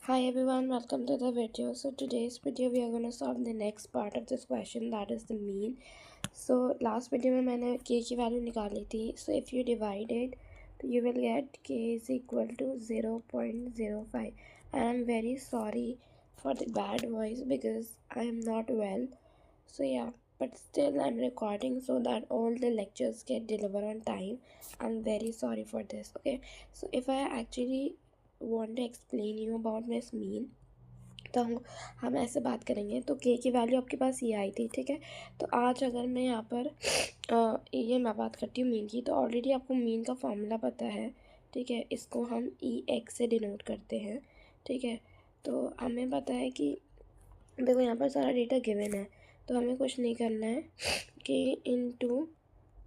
Hi everyone, welcome to the video. So today's video we are going to solve the next part of this question, that is the mean. So last video में मैंने k की value निकाली थी. So if you divide it, you will get k is equal to 0.05. And I'm very sorry for the bad voice because I am not well. So yeah, but still I'm recording so that all the lectures get delivered on time. I'm very sorry for this. Okay, so if I actually want to explain you about this mean, तो हम ऐसे बात करेंगे. तो k की value आपके पास ये आई थी, ठीक है. तो आज अगर मैं यहाँ पर ये मैं बात करती हूँ मीन की, तो ऑलरेडी आपको मीन का फॉर्मूला पता है, ठीक है. इसको हम EX से डिनोट करते हैं, ठीक है. तो हमें पता है कि देखो यहाँ पर सारा डेटा गिवन है, तो हमें कुछ नहीं करना है कि इंटू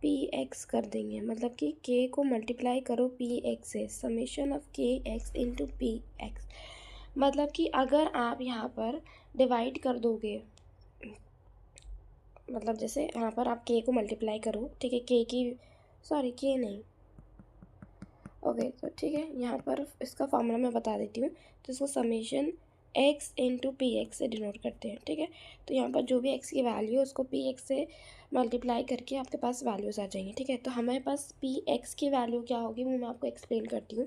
PX कर देंगे. मतलब कि k को मल्टीप्लाई करो PX से, summation of KX into PX. मतलब कि अगर आप यहाँ पर डिवाइड कर दोगे, मतलब जैसे यहाँ पर आप k को मल्टीप्लाई करो, ठीक है. k की k नहीं, ओके. तो ठीक है, यहाँ पर इसका फॉर्मूला मैं बता देती हूँ. तो इसको summation x into P x से डिनोट करते हैं, ठीक है. तो यहाँ पर जो भी x की वैल्यू है उसको पी एक्स से मल्टीप्लाई करके आपके पास वैल्यूज़ आ जाएंगी, ठीक है. तो हमारे पास पी एक्स की वैल्यू क्या होगी वो मैं आपको एक्सप्लेन करती हूँ.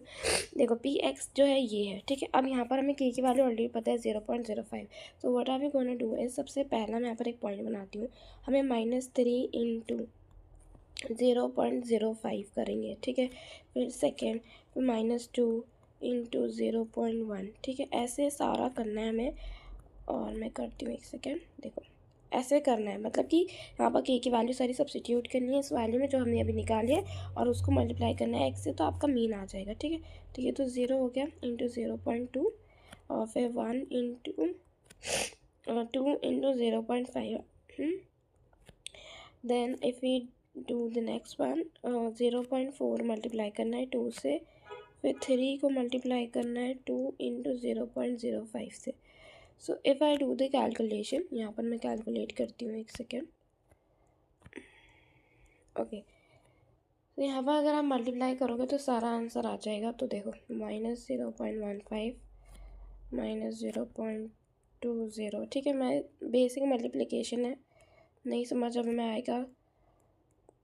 देखो पी एक्स जो है ये है, ठीक है. अब यहाँ पर हमें k की वैल्यू ऑलरेडी पता है 0.05. तो what are we gonna do is, सबसे पहला मैं यहाँ पर एक पॉइंट बनाती हूँ. हमें -3 इंटू 0.05 करेंगे, ठीक है. फिर सेकेंड, फिर -2 इंटू 0.1, ठीक है. ऐसे सारा करना है हमें. और मैं करती हूँ, एक सेकेंड. देखो ऐसे करना है, मतलब कि यहाँ पर k की वैल्यू सारी सब्स्टिट्यूट करनी है इस वैल्यू में जो हमने अभी निकाली है, और उसको मल्टीप्लाई करना है x से, तो आपका मीन आ जाएगा, ठीक है. तो ये तो 0 हो गया इंटू 0.2, और फिर 1 into 2 into 0.5. Then if we do the next one, 0.4 multiply करना है 2 से, फिर 3 को मल्टीप्लाई करना है 2 इंटू 0.05 से. So if I do the calculation, यहाँ पर मैं कैलकुलेट करती हूँ, एक सेकेंड. ओके, तो यहाँ पर अगर आप मल्टीप्लाई करोगे तो सारा आंसर आ जाएगा. तो देखो -0.15 -0.20, ठीक है. मैं बेसिक मल्टीप्लिकेशन है, नहीं समझ अब में आएगा,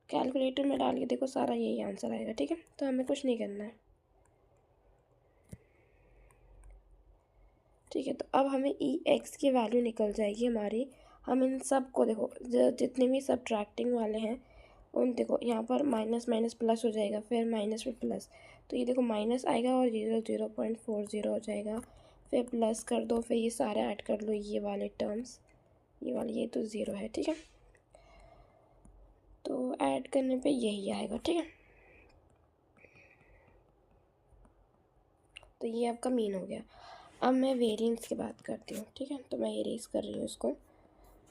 कैलकुलेटर में डाल के देखो सारा यही आंसर आएगा, ठीक है. तो हमें कुछ नहीं करना है, ठीक है. तो अब हमें EX की वैल्यू निकल जाएगी हमारी. हम इन सब को देखो, जितने भी सब्ट्रैक्टिंग वाले हैं उन देखो, यहाँ पर माइनस माइनस प्लस हो जाएगा, फिर माइनस फिर प्लस. तो ये देखो माइनस आएगा और 0.40 हो जाएगा, फिर प्लस कर दो, फिर ये सारे ऐड कर लो, ये वाले टर्म्स, ये वाले, ये तो 0 है, ठीक है. तो ऐड करने पे यही आएगा, ठीक है. तो ये आपका मीन हो गया. अब मैं वेरिएंस की बात करती हूँ, ठीक है. तो मैं इरेज कर रही हूँ इसको.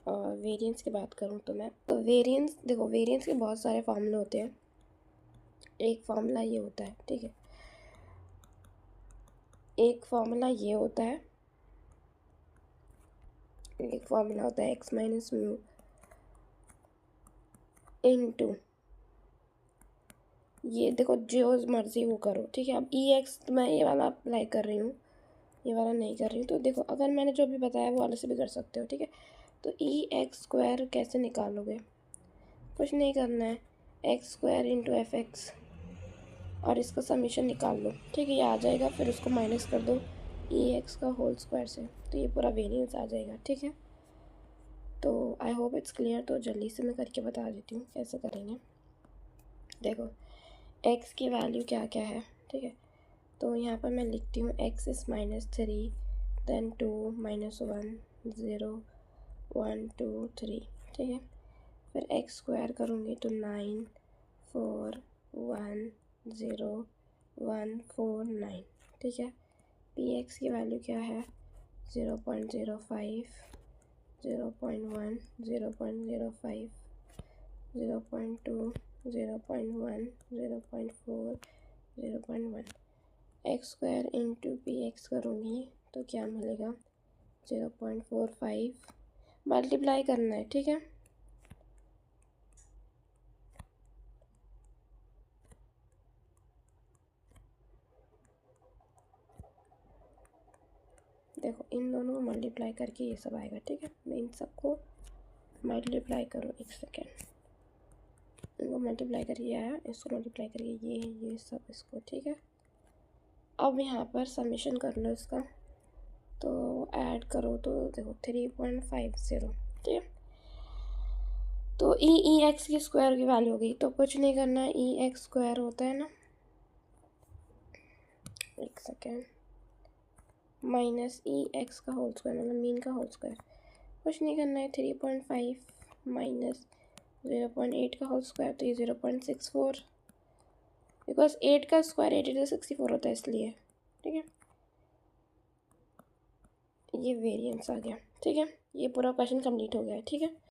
और वेरिएंस की बात करूँ तो मैं, तो वेरिएंस देखो, वेरिएंस के बहुत सारे फार्मूले होते हैं. एक फार्मूला ये होता है, ठीक है. एक फार्मूला ये होता है, एक फार्मूला होता है x माइनस म्यू इंटू, ये देखो जो मर्जी वो करो, ठीक है. अब EX तो मैं ये वाला अप्लाई कर रही हूँ, ये वाला नहीं कर रही हूँ. तो देखो अगर मैंने जो भी बताया वो वाले से भी कर सकते हो, ठीक है. तो EX² कैसे निकालोगे, कुछ नहीं करना है, x² इंटू FX, और इसका समीशन निकाल लो, ठीक है. ये आ जाएगा, फिर उसको माइनस कर दो EX का होल स्क्वायर से, तो ये पूरा वेरिएंस आ जाएगा, ठीक है. तो आई होप इट्स क्लियर. तो जल्दी से मैं करके बता देती हूँ कैसे करेंगे. देखो x की वैल्यू क्या क्या है, ठीक है. तो यहाँ पर मैं लिखती हूँ x इज़ -3, देन 2 -1 0 1 2 3, ठीक है. फिर x² करूँगी तो 9 4 1 0 1 4 9, ठीक है. px की वैल्यू क्या है, 0.05 0.1 0.05 0.2 0.1 0.4 0.1. x² इंटू px करूँगी तो क्या मिलेगा, 0.45. मल्टीप्लाई करना है, ठीक है. देखो इन दोनों को मल्टीप्लाई करके ये सब आएगा, ठीक है। मैं इन सबको मल्टीप्लाई करूँ, एक सेकेंड, इनको मल्टीप्लाई करके आया, इसको मल्टीप्लाई करके ये सब इसको, ठीक है। अब यहाँ पर समीशन कर लो इसका, तो ऐड करो तो देखो 3.50, ठीक है। तो ई एक्स की स्क्वायर की वैल्यू हो गई, तो कुछ नहीं करना है, ई एक्स स्क्वायर होता है ना, एक सेकेंड, माइनस ई एक्स का होल स्क्वायर, मतलब मीन का होल स्क्वायर, कुछ नहीं करना है, 3.5 माइनस 0.8 का होल स्क्वायर, तो ये 0.64, बिकॉज 8 का स्क्वायर 8 to 64 होता है इसलिए, ठीक है। ये वेरिएंस आ गया, ठीक है। ये पूरा क्वेश्चन कंप्लीट हो गया है, ठीक है।